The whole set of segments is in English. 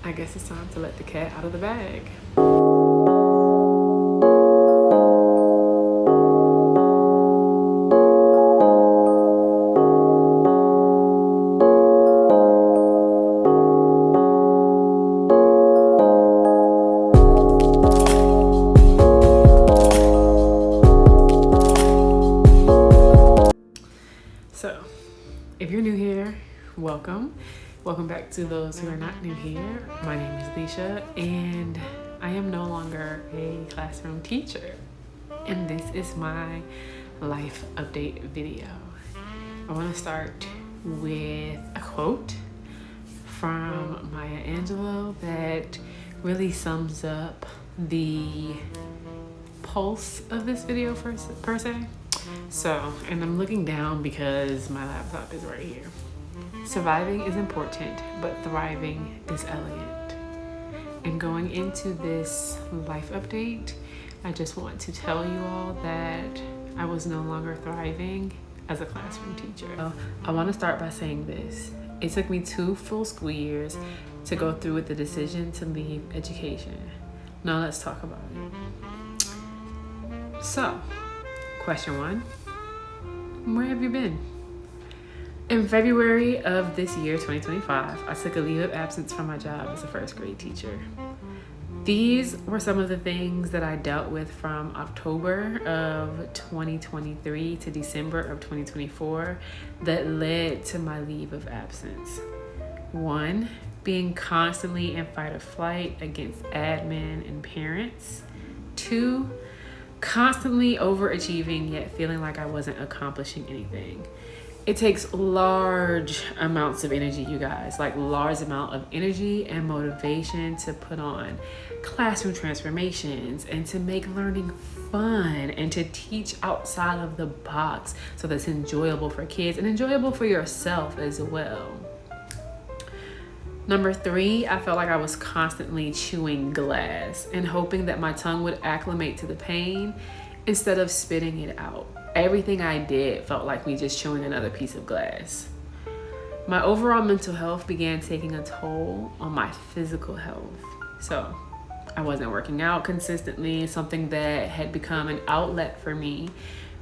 I guess it's time to let the cat out of the bag. So, if you're new here, welcome. Welcome back to those who are not new here. My name is Leisha, and I am no longer a classroom teacher. And this is my life update video. I want to start with a quote from Maya Angelou that really sums up the pulse of this video per se. So, and I'm looking down because my laptop is right here. Surviving is important, but thriving is elegant. And going into this life update, I just want to tell you all that I was no longer thriving as a classroom teacher. So I want to start by saying this. It took me 2 full school years to go through with the decision to leave education. Now let's talk about it. So, question 1, where have you been? In February of this year, 2025, I took a leave of absence from my job as a first grade teacher. These were some of the things that I dealt with from October of 2023 to December of 2024 that led to my leave of absence. 1, being constantly in fight or flight against admin and parents. 2, constantly overachieving yet feeling like I wasn't accomplishing anything. It takes large amounts of energy, you guys, like large amount of energy and motivation to put on classroom transformations and to make learning fun and to teach outside of the box so that's enjoyable for kids and enjoyable for yourself as well. Number 3, I felt like I was constantly chewing glass and hoping that my tongue would acclimate to the pain instead of spitting it out. Everything I did felt like me just chewing another piece of glass. My overall mental health began taking a toll on my physical health. So I wasn't working out consistently, something that had become an outlet for me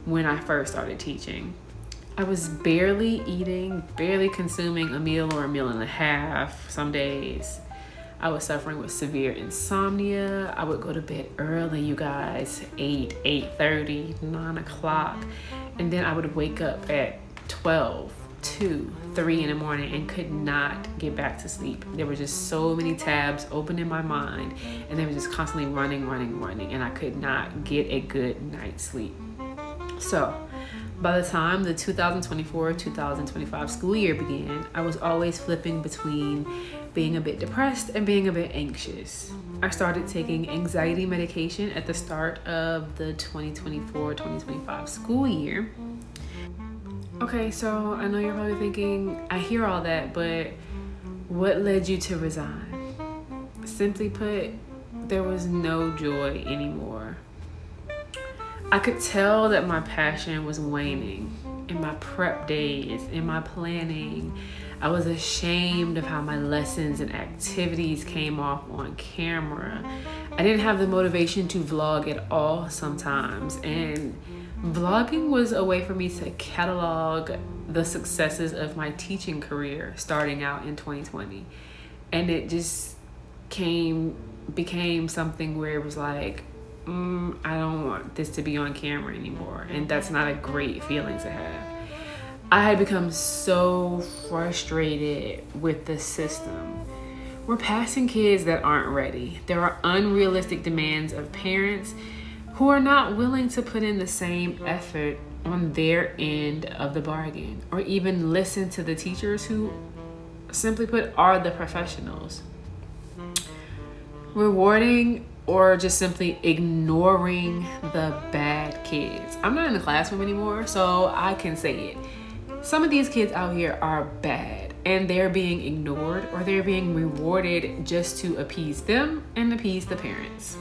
when I first started teaching. I was barely eating, barely consuming a meal or a meal and a half some days. I was suffering with severe insomnia. I would go to bed early, you guys, 8:30, 9 o'clock. And then I would wake up at 12, 2, 3 in the morning and could not get back to sleep. There were just so many tabs open in my mind and they were just constantly running. And I could not get a good night's sleep. So by the time the 2024-2025 school year began, I was always flipping between being a bit depressed and being a bit anxious. I started taking anxiety medication at the start of the 2024-2025 school year. Okay, so I know you're probably thinking, I hear all that, but what led you to resign? Simply put, there was no joy anymore. I could tell that my passion was waning in my prep days, in my planning. I was ashamed of how my lessons and activities came off on camera. I didn't have the motivation to vlog at all sometimes, and vlogging was a way for me to catalog the successes of my teaching career starting out in 2020. And it just became something where it was like, I don't want this to be on camera anymore. And that's not a great feeling to have. I had become so frustrated with the system. We're passing kids that aren't ready. There are unrealistic demands of parents who are not willing to put in the same effort on their end of the bargain, or even listen to the teachers who, simply put, are the professionals. Rewarding or just simply ignoring the bad kids. I'm not in the classroom anymore, so I can say it. Some of these kids out here are bad and they're being ignored or they're being rewarded just to appease them and appease the parents.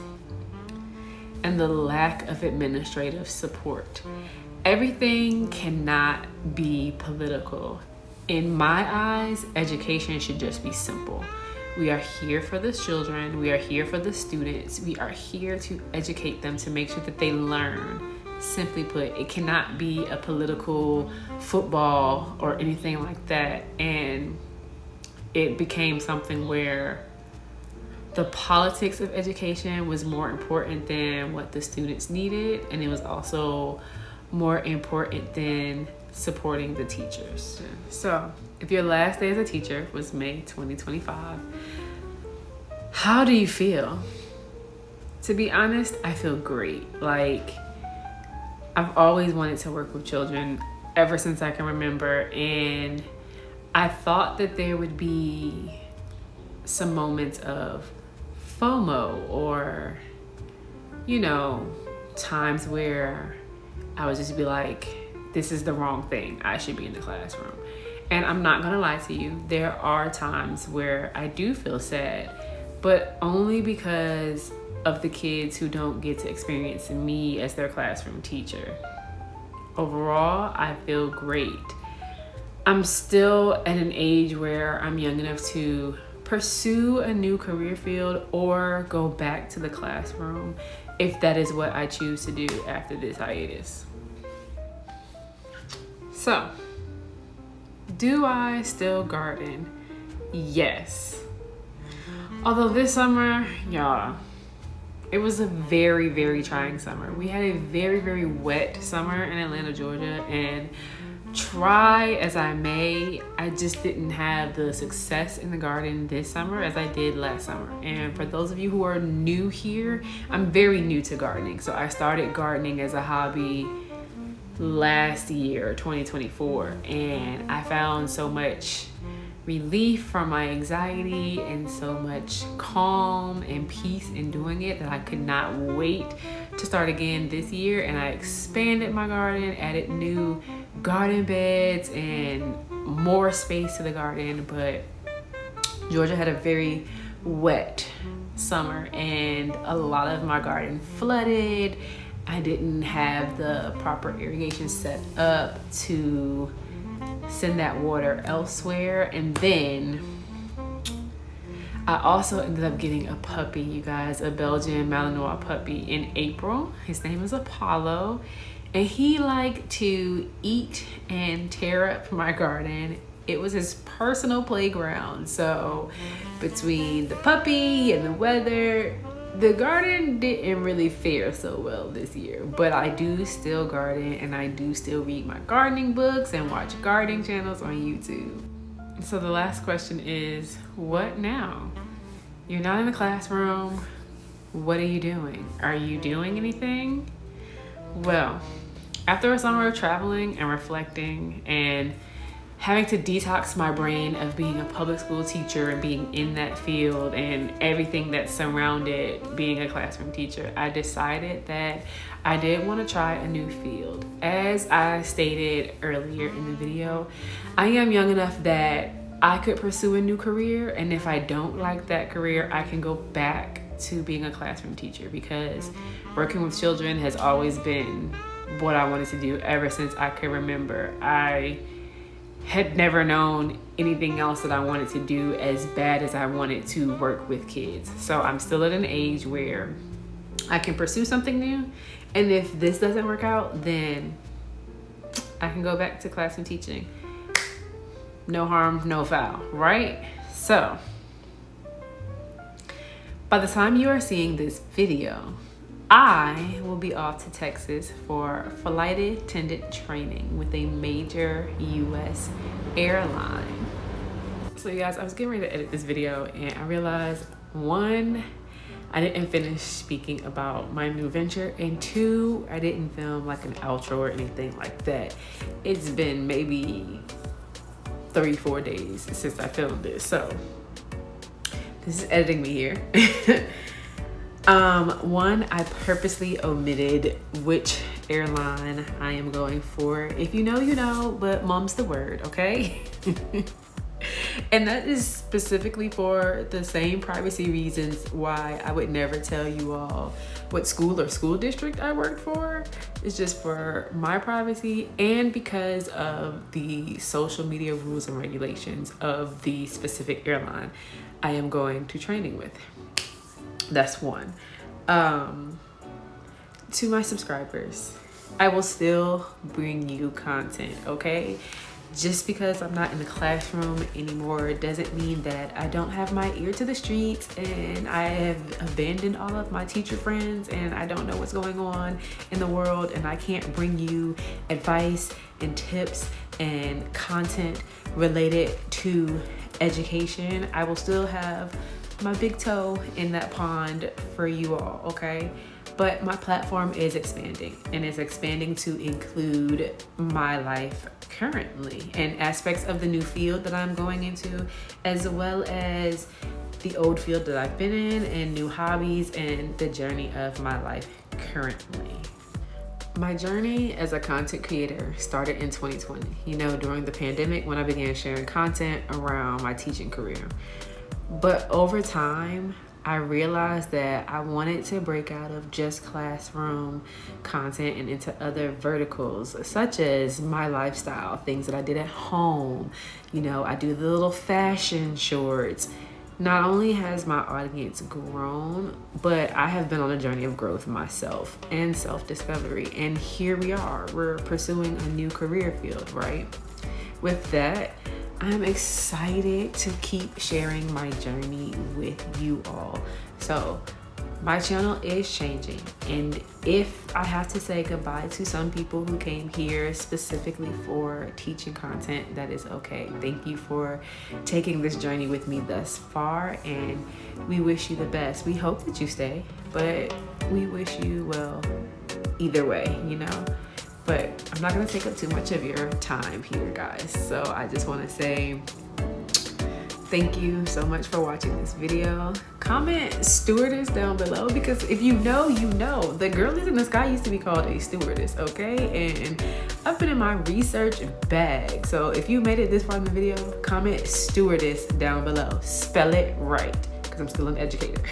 And the lack of administrative support. Everything cannot be political. In my eyes, education should just be simple. We are here for the children. We are here for the students. We are here to educate them, to make sure that they learn. Simply put, it cannot be a political football or anything like that. And it became something where the politics of education was more important than what the students needed. And it was also more important than supporting the teachers. So if your last day as a teacher was May 2025, how do you feel? To be honest, I feel great. Like, I've always wanted to work with children ever since I can remember, and I thought that there would be some moments of FOMO or, you know, times where I would just be like, this is the wrong thing. I should be in the classroom. And I'm not gonna lie to you, there are times where I do feel sad, but only because of the kids who don't get to experience me as their classroom teacher. Overall, I feel great. I'm still at an age where I'm young enough to pursue a new career field or go back to the classroom if that is what I choose to do after this hiatus. So, do I still garden? Yes. Although this summer, y'all, it was a very, very trying summer. We had a very, very wet summer in Atlanta, Georgia, and try as I may, I just didn't have the success in the garden this summer as I did last summer. And for those of you who are new here, I'm very new to gardening. So I started gardening as a hobby last year, 2024, and I found so much relief from my anxiety and so much calm and peace in doing it that I could not wait to start again this year. And I expanded my garden, added new garden beds and more space to the garden. But Georgia had a very wet summer and a lot of my garden flooded. I didn't have the proper irrigation set up to send that water elsewhere. And then I also ended up getting a puppy, you guys, a Belgian Malinois puppy in April. His name is Apollo, and he liked to eat and tear up my garden. It was his personal playground. So between the puppy and the weather, the garden didn't really fare so well this year, but I do still garden and I do still read my gardening books and watch gardening channels on YouTube. So the last question is, what now? You're not in the classroom. What are you doing? Are you doing anything? Well, after a summer of traveling and reflecting and having to detox my brain of being a public school teacher and being in that field and everything that surrounded being a classroom teacher, I decided that I did want to try a new field. As I stated earlier in the video, I am young enough that I could pursue a new career, and if I don't like that career, I can go back to being a classroom teacher, because working with children has always been what I wanted to do ever since I could remember. I had never known anything else that I wanted to do as bad as I wanted to work with kids. So I'm still at an age where I can pursue something new. And if this doesn't work out, then I can go back to classroom teaching. No harm, no foul, right? So by the time you are seeing this video, I will be off to Texas for flight attendant training with a major US airline. So you guys, I was getting ready to edit this video and I realized, one, I didn't finish speaking about my new venture, and two, I didn't film like an outro or anything like that. It's been maybe 3-4 days since I filmed this, so this is editing me here. One, I purposely omitted which airline I am going for. If you know, you know, but mom's the word, okay? And that is specifically for the same privacy reasons why I would never tell you all what school or school district I worked for. It's just for my privacy and because of the social media rules and regulations of the specific airline I am going to training with. That's one. To my subscribers, I will still bring you content, okay? Just because I'm not in the classroom anymore doesn't mean that I don't have my ear to the streets and I have abandoned all of my teacher friends and I don't know what's going on in the world and I can't bring you advice and tips and content related to education. I will still have my big toe in that pond for you all, okay? But my platform is expanding and is expanding to include my life currently and aspects of the new field that I'm going into, as well as the old field that I've been in and new hobbies and the journey of my life currently. My journey as a content creator started in 2020, during the pandemic when I began sharing content around my teaching career. But over time, I realized that I wanted to break out of just classroom content and into other verticals, such as my lifestyle, things that I did at home. I do the little fashion shorts. Not only has my audience grown, but I have been on a journey of growth myself and self-discovery. And here we are, we're pursuing a new career field, right? With that, I'm excited to keep sharing my journey with you all. So my channel is changing, and if I have to say goodbye to some people who came here specifically for teaching content, that is okay. Thank you for taking this journey with me thus far, and we wish you the best. We hope that you stay, but we wish you well either way, But I'm not gonna take up too much of your time here, guys. So I just wanna say thank you so much for watching this video. Comment stewardess down below, because if you know, the girlies in the sky used to be called a stewardess, okay? And I've been in my research bag. So if you made it this far in the video, comment stewardess down below. Spell it right, because I'm still an educator.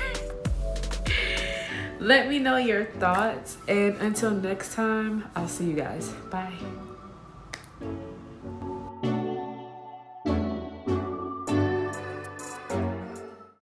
Let me know your thoughts, and until next time, I'll see you guys. Bye.